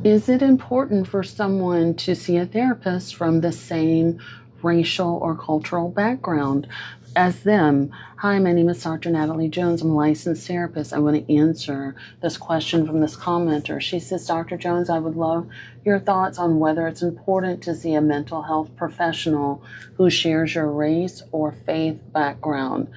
Is it important for someone to see a therapist from the same racial or cultural background as them? Hi, my name is Dr. Natalie Jones. I'm a licensed therapist. I want to answer this question from this commenter. She says, Dr. Jones, I would love your thoughts on whether it's important to see a mental health professional who shares your race or faith background.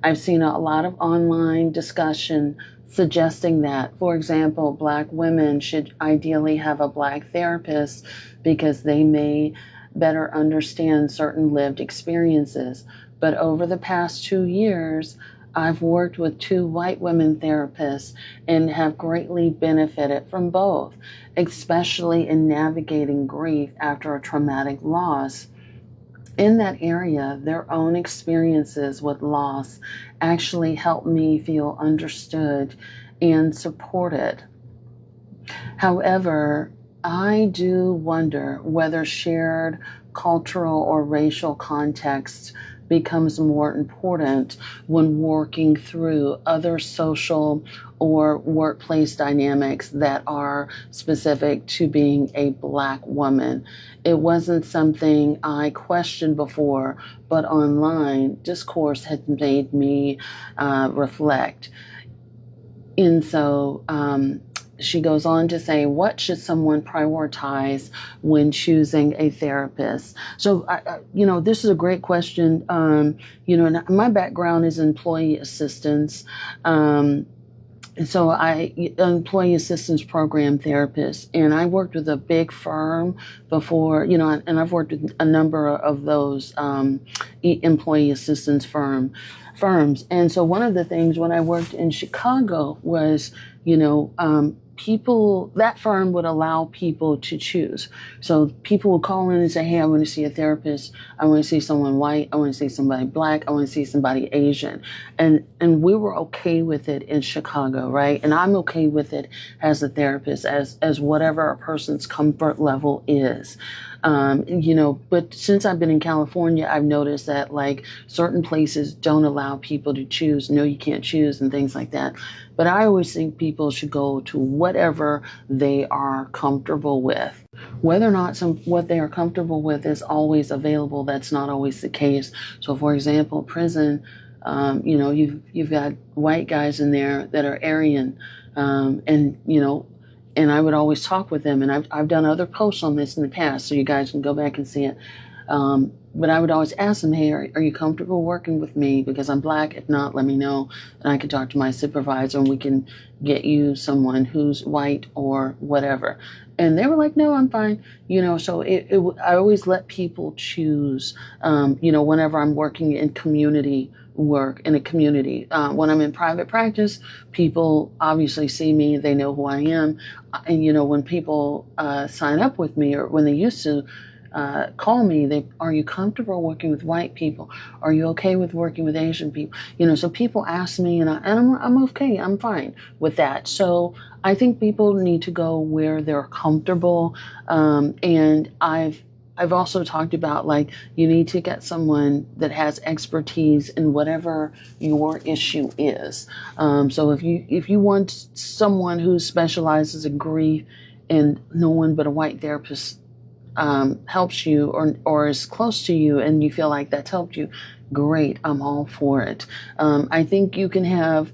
I've seen a lot of online discussion suggesting that, for example, Black women should ideally have a Black therapist because they may better understand certain lived experiences. But over the past 2 years, I've worked with 2 white women therapists and have greatly benefited from both, especially in navigating grief after a traumatic loss. In that area, their own experiences with loss actually helped me feel understood and supported. However, I do wonder whether shared cultural or racial context becomes more important when working through other social or workplace dynamics that are specific to being a Black woman. It wasn't something I questioned before, but online discourse had made me reflect. And so she goes on to say, what should someone prioritize when choosing a therapist? So, this is a great question. And my background is employee assistance. So employee assistance program therapist, and I worked with a big firm before, and I've worked with a number of those employee assistance firms. And so one of the things when I worked in Chicago was, that firm would allow people to choose. So people would call in and say, hey, I want to see a therapist. I want to see someone white. I want to see somebody Black. I want to see somebody Asian. And we were okay with it in Chicago, right? And I'm okay with it as a therapist, as whatever a person's comfort level is. But since I've been in California, I've noticed that like certain places don't allow people to choose. No, you can't choose and things like that. But I always think people should go to whatever they are comfortable with. Whether or not what they are comfortable with is always available, that's not always the case. So, for example, prison, you've got white guys in there that are Aryan, and I would always talk with them. And I've done other posts on this in the past, so you guys can go back and see it. But I would always ask them, hey, are you comfortable working with me? Because I'm Black. If not, let me know. And I can talk to my supervisor and we can get you someone who's white or whatever. And they were like, no, I'm fine. So I always let people choose, whenever I'm working in community work in a community. When I'm in private practice, people obviously see me, they know who I am. And, when people sign up with me, or when they used to call me, are you comfortable working with white people? Are you okay with working with Asian people? So people ask me, and I'm okay. I'm fine with that. So I think people need to go where they're comfortable. And I've also talked about like you need to get someone that has expertise in whatever your issue is. So if you want someone who specializes in grief and no one but a white therapist helps you or is close to you and you feel like that's helped you, great, I'm all for it. I think you can have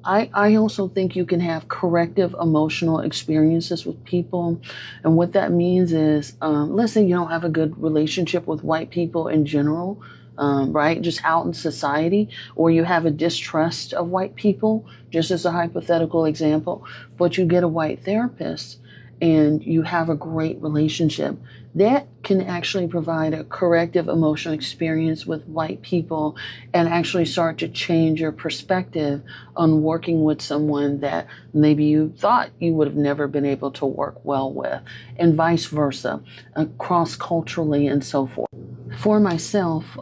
I also think you can have corrective emotional experiences with people. And what that means is, let's say you don't have a good relationship with white people in general, right? Just out in society, or you have a distrust of white people, just as a hypothetical example, but you get a white therapist and you have a great relationship. That can actually provide a corrective emotional experience with white people and actually start to change your perspective on working with someone that maybe you thought you would have never been able to work well with, and vice versa, cross-culturally and so forth. For myself,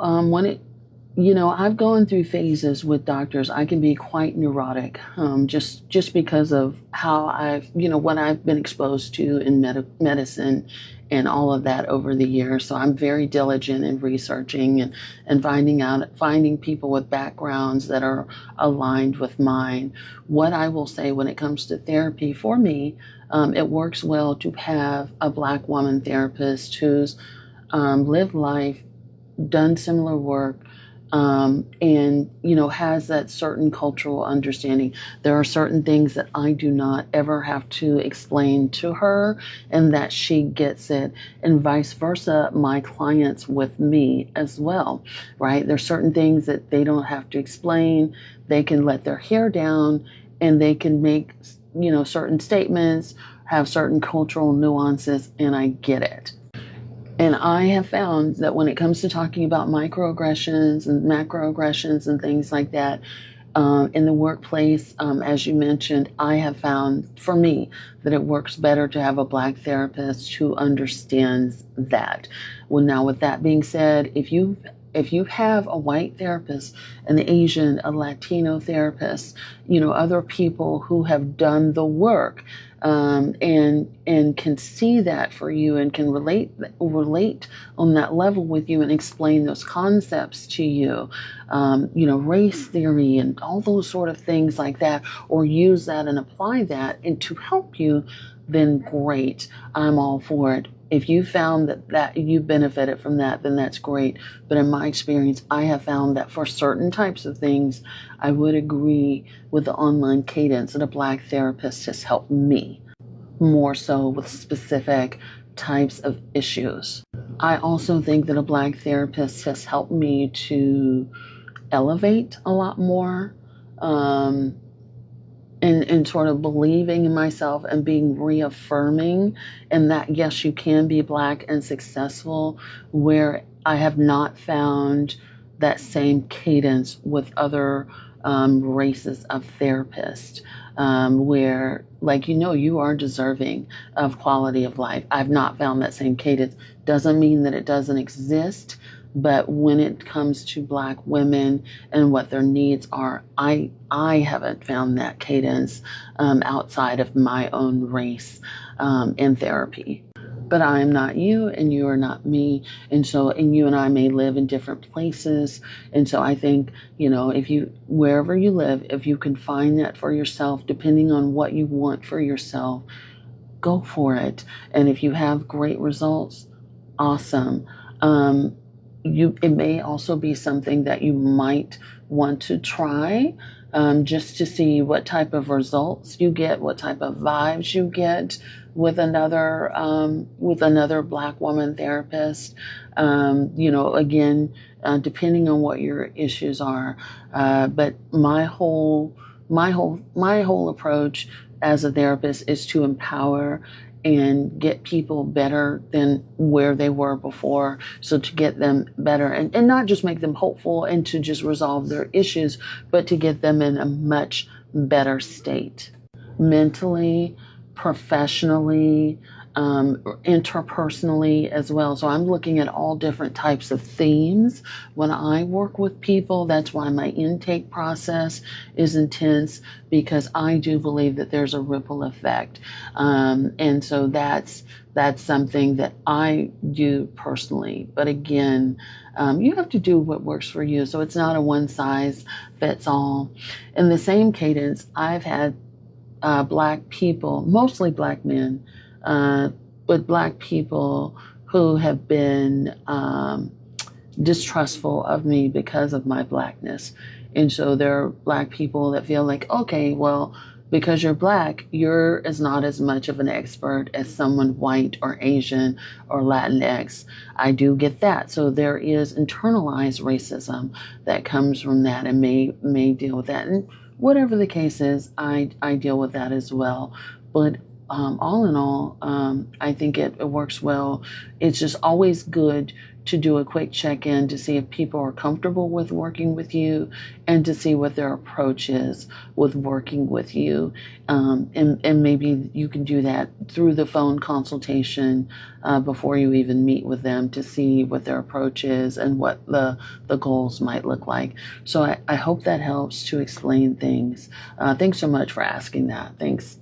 I've gone through phases with doctors. I can be quite neurotic, just because of how what I've been exposed to in medicine and all of that over the years. So I'm very diligent in researching and finding people with backgrounds that are aligned with mine. What I will say when it comes to therapy for me, it works well to have a Black woman therapist who's lived life, done similar work, and has that certain cultural understanding. There are certain things that I do not ever have to explain to her, and that she gets it, and vice versa, my clients with me as well, right? There's certain things that they don't have to explain. They can let their hair down, and they can make certain statements, have certain cultural nuances, and I get it. And I have found that when it comes to talking about microaggressions and macroaggressions and things like that, in the workplace, as you mentioned, I have found for me that it works better to have a Black therapist who understands that. Well, now with that being said, if you have a white therapist, an Asian, a Latino therapist, other people who have done the work, and can see that for you and can relate on that level with you and explain those concepts to you, race theory and all those sort of things like that, or use that and apply that and to help you, then great. I'm all for it. If you found that you benefited from that, then that's great. But in my experience, I have found that for certain types of things, I would agree with the online cadence that a Black therapist has helped me more so with specific types of issues. I also think that a Black therapist has helped me to elevate a lot more. And sort of believing in myself and being reaffirming, and that yes, you can be Black and successful, where I have not found that same cadence with other races of therapists, where you are deserving of quality of life. I've not found that same cadence. Doesn't mean that it doesn't exist. But when it comes to Black women and what their needs are, I haven't found that cadence outside of my own race in therapy. But I am not you, and you are not me, and you and I may live in different places, and so I think wherever you live, if you can find that for yourself, depending on what you want for yourself, go for it. And if you have great results, awesome. It may also be something that you might want to try, just to see what type of results you get, what type of vibes you get with another Black woman therapist. Again, depending on what your issues are. But my whole approach as a therapist is to empower and get people better than where they were before. So to get them better and not just make them hopeful and to just resolve their issues, but to get them in a much better state, mentally, professionally, interpersonally as well. So I'm looking at all different types of themes when I work with people. That's why my intake process is intense, because I do believe that there's a ripple effect. And so that's something that I do personally. But again, you have to do what works for you. So it's not a one size fits all. In the same cadence, I've had Black people, mostly Black men, but Black people who have been distrustful of me because of my Blackness. And so there are Black people that feel like, okay, well, because you're Black, you're not as much of an expert as someone white or Asian or Latinx. I do get that. So there is internalized racism that comes from that, and may deal with that. And whatever the case is, I deal with that as well. But all in all, I think it works well. It's just always good to do a quick check in to see if people are comfortable with working with you and to see what their approach is with working with you. And maybe you can do that through the phone consultation before you even meet with them to see what their approach is and what the goals might look like. So I hope that helps to explain things. Thanks so much for asking that. Thanks.